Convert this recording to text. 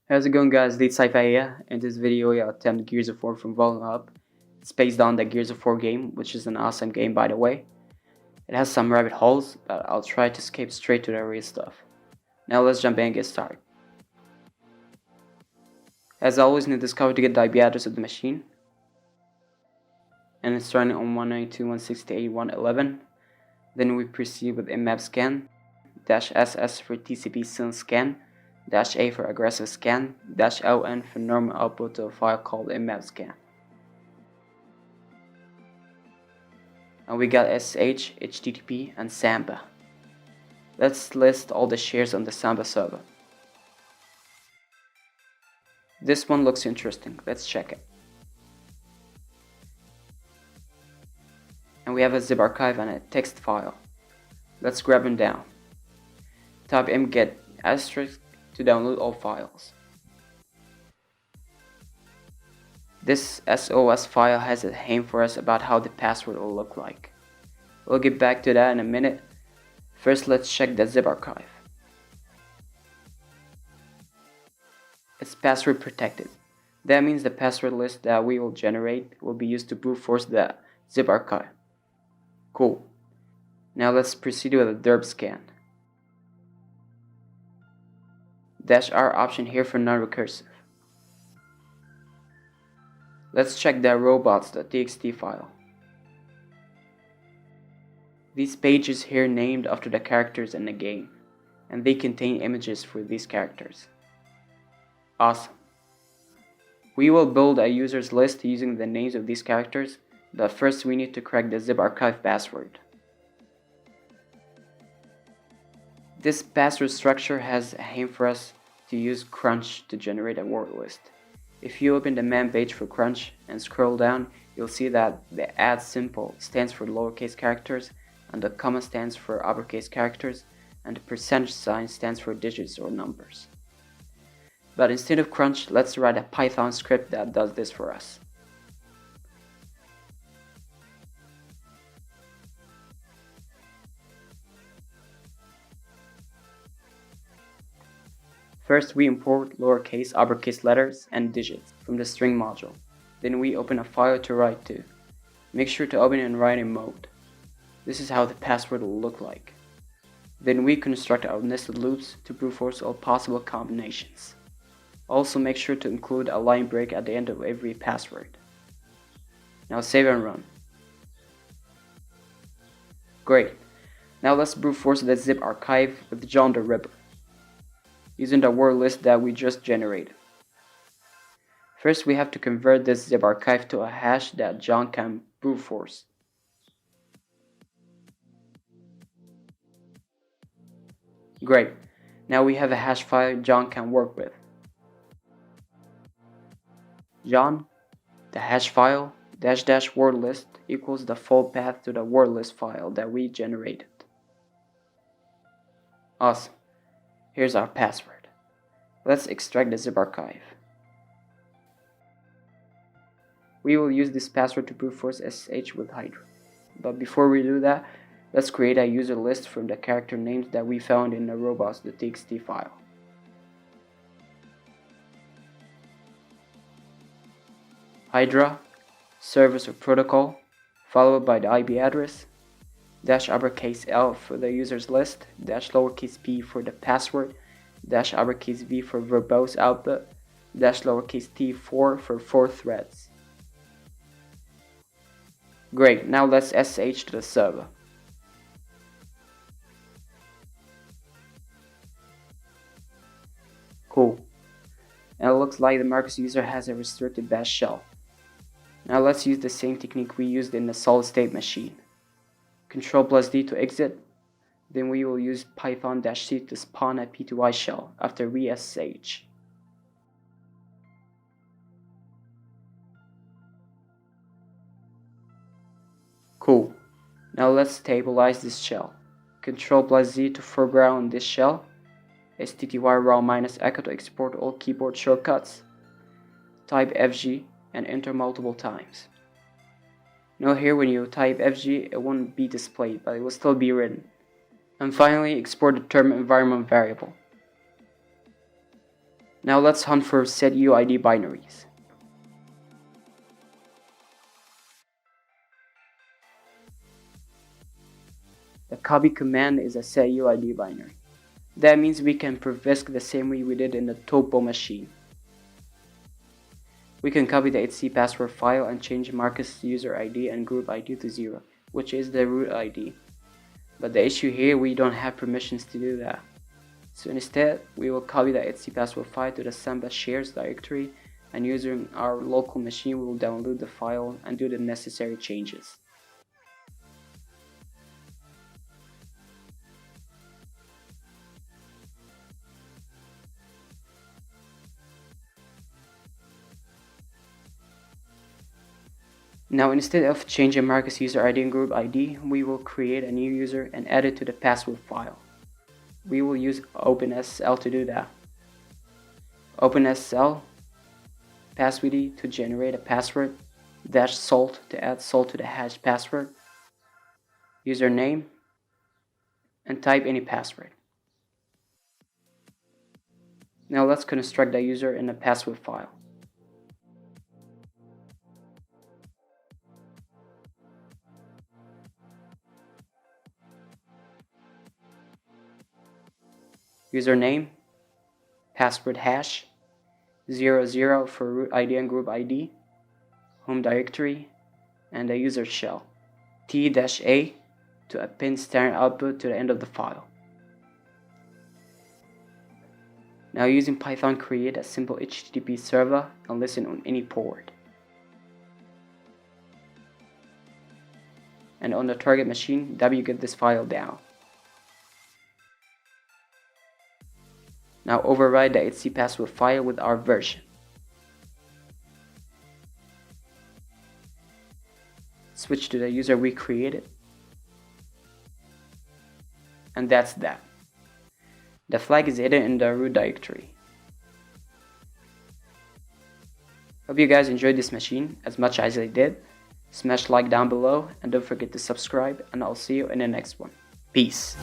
How's it going, guys? Lead Sci-Fi here. In this video, I attempt Gears of War from Vulnhub. It's based on the Gears of War game, which is an awesome game, by the way. It has some rabbit holes, but I'll try to skip straight to the real stuff. Now let's jump in and get started. As always, need to discover to get the IP address of the machine. And it's running on 192.168.1.11. Then we proceed with mmap scan, -SS for TCP SYN scan, -A for aggressive scan, -LN for normal output to a file called mmap scan. And we got SSH, HTTP, and Samba. Let's list all the shares on the Samba server. This one looks interesting, let's check it. And we have a zip archive and a text file. Let's grab them down. Type mget asterisk to download all files. This SOS file has a hint for us about how the password will look like. We'll get back to that in a minute. First, let's check the zip archive. It's password protected. That means the password list that we will generate will be used to brute force the zip archive. Cool. Now let's proceed with a derp scan. -R option here for non-recursive. Let's check the robots.txt file. These pages here named after the characters in the game, and they contain images for these characters. Awesome. We will build a users list using the names of these characters, but first we need to crack the zip archive password. This password structure has a hint for us to use crunch to generate a word list. If you open the man page for crunch and scroll down, you'll see that the add symbol stands for lowercase characters, and the comma stands for uppercase characters, and the percentage sign stands for digits or numbers. But instead of crunch, let's write a Python script that does this for us. First, we import lowercase, uppercase letters, and digits from the string module. Then we open a file to write to. Make sure to open it in writing mode. This is how the password will look like. Then we construct our nested loops to brute force all possible combinations. Also make sure to include a line break at the end of every password. Now save and run. Great. Now let's brute force the zip archive with John the Ripper, using the word list that we just generated. First, we have to convert this zip archive to a hash that John can brute force. Great. Now we have a hash file John can work with. John, the hash file, -- word list equals the full path to the word list file that we generated. Awesome. Here's our password. Let's extract the zip archive. We will use this password to brute force SSH with Hydra. But before we do that, let's create a user list from the character names that we found in the robots.txt file. Hydra, service or protocol, followed by the IP address, -uppercase L for the users list, -lowercase p for the password, -uppercase V for verbose output, -lowercase t4 for 4 threads. Great, now let's SSH to the server. Cool. And it looks like the Marcus user has a restricted bash shell. Now let's use the same technique we used in the solid state machine. Ctrl+D to exit. Then we will use Python-C to spawn a P2I shell after we SSH. Cool. Now let's stabilize this shell. Ctrl+Z to foreground this shell. stty-raw-echo to export all keyboard shortcuts. Type FG and enter multiple times. Note here when you type FG, it won't be displayed, but it will still be written. And finally, export the term environment variable. Now let's hunt for setUID binaries. The copy command is a setUID binary. That means we can provisk the same way we did in the topo machine. We can copy the etc password file and change Marcus' user ID and group ID to 0, which is the root ID. But the issue here, we don't have permissions to do that. So instead, we will copy the etc password file to the Samba shares directory, and using our local machine, we will download the file and do the necessary changes. Now instead of changing Marcus user ID and group ID, we will create a new user and add it to the password file. We will use OpenSSL to do that. OpenSSL passwd to generate a password, -salt to add salt to the hash password, username, and type any password. Now let's construct the user in the password file. Username, password hash, 00 for root ID and group ID, home directory, and the user shell, T-A to append standard output to the end of the file. Now using Python, create a simple HTTP server and listen on any port. And on the target machine, wget this file down. Now override the etc password file with our version. Switch to the user we created. And that's that. The flag is hidden in the root directory. Hope you guys enjoyed this machine as much as I did. Smash like down below and don't forget to subscribe, and I'll see you in the next one. Peace.